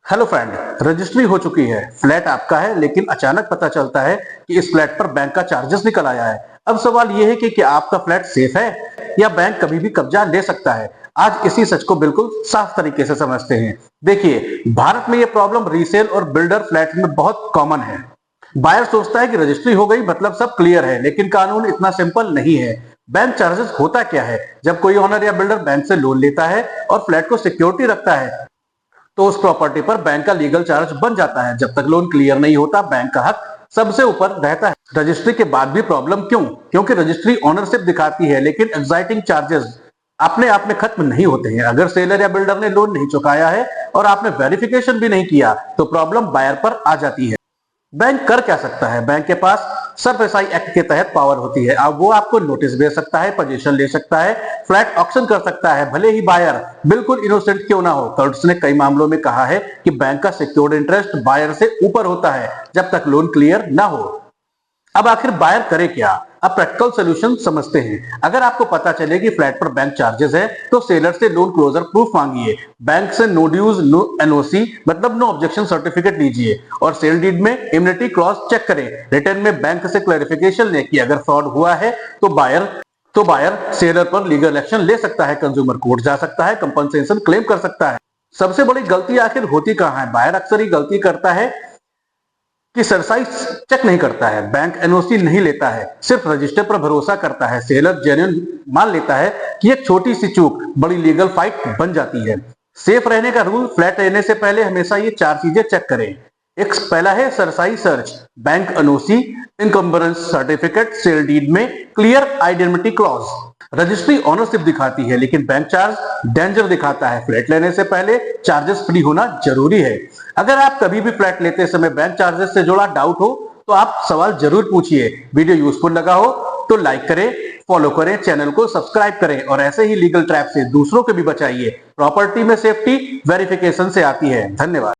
Hello friend, registry हो चुकी है। फ्लैट आपका है, लेकिन अचानक पता चलता है कि इस फ्लैट पर बैंक का चार्जेस निकल आया है। अब सवाल यह है कि क्या आपका फ्लैट सेफ है या बैंक कभी भी कब्जा ले सकता है। आज इसी सच को बिल्कुल साफ तरीके से समझते हैं। देखिए, भारत में यह प्रॉब्लम रीसेल और बिल्डर फ्लैट में बहुत कॉमन है। बायर सोचता है कि रजिस्ट्री हो गई मतलब सब क्लियर है, लेकिन कानून इतना सिंपल नहीं है। बैंक चार्जेस होता क्या है? जब कोई ओनर या बिल्डर बैंक से लोन लेता है और फ्लैट को सिक्योरिटी रखता है, तो उस प्रॉपर्टी पर बैंक का लीगल चार्ज बन जाता है। जब तक लोन क्लियर नहीं होता, बैंक का हक सबसे ऊपर रहता है। रजिस्ट्री के बाद भी प्रॉब्लम क्यों? क्योंकि रजिस्ट्री ओनरशिप दिखाती है, लेकिन एग्जाइटिंग चार्जेस अपने आप में खत्म नहीं होते हैं। अगर सेलर या बिल्डर ने लोन नहीं चुकाया है और आपने वेरिफिकेशन भी नहीं किया, तो प्रॉब्लम बायर पर आ जाती है। बैंक कर क्या सकता है? बैंक के पास सरफेसाई एक्ट के तहत पावर होती है। अब वो आपको नोटिस भेज सकता है, पोजीशन ले सकता है, फ्लैट ऑक्शन कर सकता है, भले ही बायर बिल्कुल इनोसेंट क्यों ना हो। कोर्ट्स ने कई मामलों में कहा है कि बैंक का सिक्योर्ड इंटरेस्ट बायर से ऊपर होता है जब तक लोन क्लियर ना हो। अब आखिर बायर करे क्या? अब प्रैक्टिकल सोल्यूशन समझते हैं। अगर आपको पता चले कि फ्लैट पर बैंक चार्जेस है, तो सेलर से लोन क्लोजर प्रूफ मांगिए। बैंक से नो ड्यूज नो एनओसी मतलब नो ऑब्जेक्शन सर्टिफिकेट लीजिए और सेल डीड में इम्यूनिटी क्लॉज चेक करें। रिटर्न में बैंक से क्लैरिफिकेशन लें कि अगर फ्रॉड हुआ है तो बायर सेलर पर लीगल एक्शन ले सकता है, कंज्यूमर कोर्ट जा सकता है, कंपनसेशन क्लेम कर सकता है। सबसे बड़ी गलती आखिर होती कहां है? बायर अक्सर ही गलती करता है कि सरसाई चेक नहीं करता है, बैंक एनओसी नहीं लेता है, सिर्फ रजिस्टर पर भरोसा करता है। सेलर जेन्युइन मान लेता है कि एक छोटी सी चूक बड़ी लीगल फाइट बन जाती है। सेफ रहने का रूल, फ्लैट लेने से पहले हमेशा ये 4 चीजें चेक करें। एक पहला है सरसाई search, bank NOC, encumbrance certificate, sale deed में clear identity clause. Registry ownership दिखाती है, लेकिन बैंक चार्ज डेंजर दिखाता है। फ्लैट लेने से पहले चार्जेस फ्री होना जरूरी है। अगर आप कभी भी फ्लैट लेते समय बैंक चार्जेस से जुड़ा डाउट हो, तो आप सवाल जरूर पूछिए। वीडियो यूजफुल लगा हो तो लाइक करें, फॉलो करें, चैनल को सब्सक्राइब करें और ऐसे ही लीगल ट्रैप से दूसरों को भी बचाइए। प्रॉपर्टी में सेफ्टी वेरिफिकेशन से आती है। धन्यवाद।